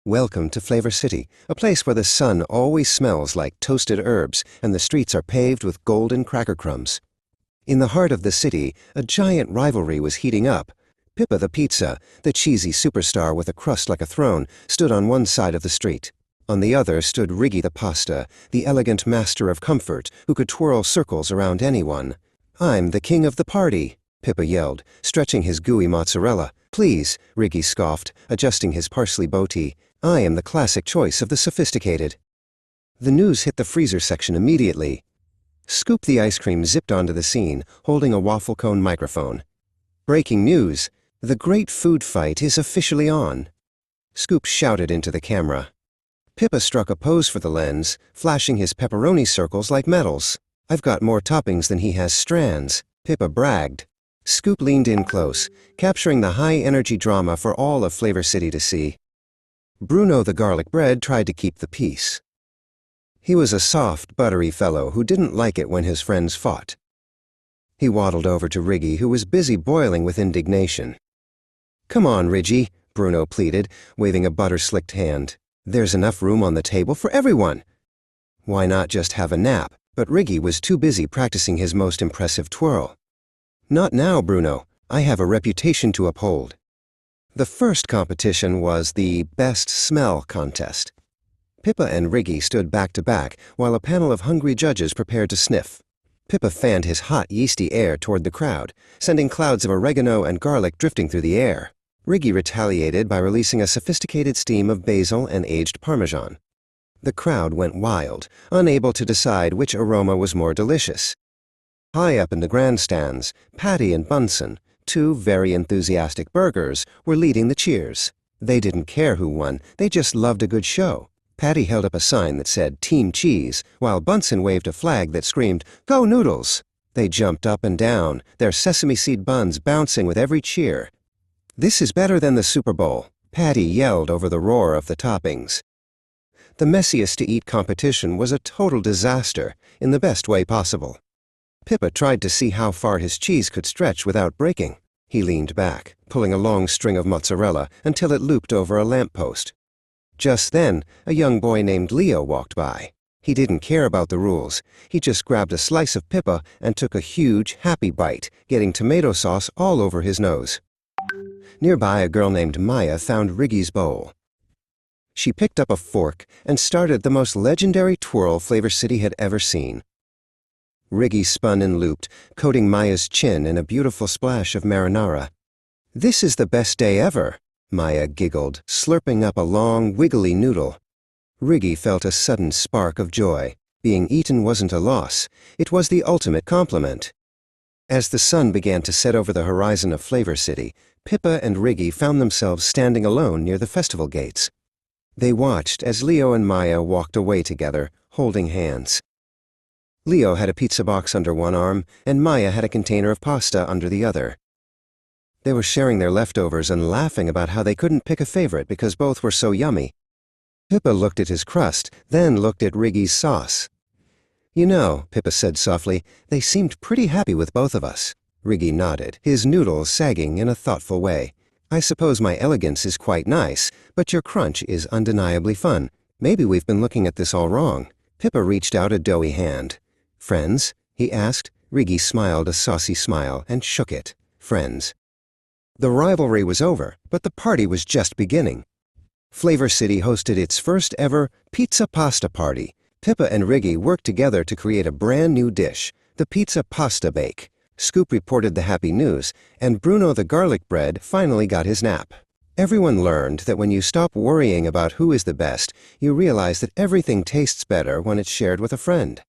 Welcome to Flavor City, a place where the sun always smells like toasted herbs and the streets are paved with golden cracker crumbs. In the heart of the city, a giant rivalry was heating up. Pippa the pizza, the cheesy superstar with a crust like a throne, stood on one side of the street. On the other stood Riggy the pasta, the elegant master of comfort who could twirl circles around anyone. "I'm the king of the party," Pippa yelled, stretching his gooey mozzarella. "Please," Riggy scoffed, adjusting his parsley bow-tie. "I am the classic choice of the sophisticated." The news hit the freezer section immediately. Scoop the ice cream zipped onto the scene, holding a waffle cone microphone. "Breaking news! The great food fight is officially on." Scoop shouted into the camera. Pippa struck a pose for the lens, flashing his pepperoni circles like medals. "I've got more toppings than he has strands," Pippa bragged. Scoop leaned in close, capturing the high-energy drama for all of Flavor City to see. Bruno the garlic bread tried to keep the peace. He was a soft, buttery fellow who didn't like it when his friends fought. He waddled over to Riggy, who was busy boiling with indignation. "Come on, Riggy," Bruno pleaded, waving a butter-slicked hand. "There's enough room on the table for everyone." Why not just have a nap? But Riggy was too busy practicing his most impressive twirl. "Not now, Bruno. I have a reputation to uphold." The first competition was the Best Smell contest. Pippa and Riggy stood back to back while a panel of hungry judges prepared to sniff. Pippa fanned his hot, yeasty air toward the crowd, sending clouds of oregano and garlic drifting through the air. Riggy retaliated by releasing a sophisticated steam of basil and aged Parmesan. The crowd went wild, unable to decide which aroma was more delicious. High up in the grandstands, Patty and Bunsen, two very enthusiastic burgers, were leading the cheers. They didn't care who won, they just loved a good show. Patty held up a sign that said Team Cheese, while Bunsen waved a flag that screamed, "Go Noodles!" They jumped up and down, their sesame seed buns bouncing with every cheer. "This is better than the Super Bowl," Patty yelled over the roar of the toppings. The messiest-to-eat competition was a total disaster, in the best way possible. Pippa tried to see how far his cheese could stretch without breaking. He leaned back, pulling a long string of mozzarella until it looped over a lamppost. Just then, a young boy named Leo walked by. He didn't care about the rules. He just grabbed a slice of Pippa and took a huge, happy bite, getting tomato sauce all over his nose. Nearby, a girl named Maya found Riggy's bowl. She picked up a fork and started the most legendary twirl Flavor City had ever seen. Riggy spun and looped, coating Maya's chin in a beautiful splash of marinara. "This is the best day ever," Maya giggled, slurping up a long, wiggly noodle. Riggy felt a sudden spark of joy. Being eaten wasn't a loss. It was the ultimate compliment. As the sun began to set over the horizon of Flavor City, Pippa and Riggy found themselves standing alone near the festival gates. They watched as Leo and Maya walked away together, holding hands. Leo had a pizza box under one arm, and Maya had a container of pasta under the other. They were sharing their leftovers and laughing about how they couldn't pick a favorite because both were so yummy. Pippa looked at his crust, then looked at Riggy's sauce. "You know," Pippa said softly, "they seemed pretty happy with both of us." Riggy nodded, his noodles sagging in a thoughtful way. "I suppose my elegance is quite nice, but your crunch is undeniably fun. Maybe we've been looking at this all wrong." Pippa reached out a doughy hand. "Friends?" he asked. Riggy smiled a saucy smile and shook it. "Friends." The rivalry was over, but the party was just beginning. Flavor City hosted its first ever pizza pasta party. Pippa and Riggy worked together to create a brand new dish, the pizza pasta bake. Scoop reported the happy news, and Bruno the garlic bread finally got his nap. Everyone learned that when you stop worrying about who is the best, you realize that everything tastes better when it's shared with a friend.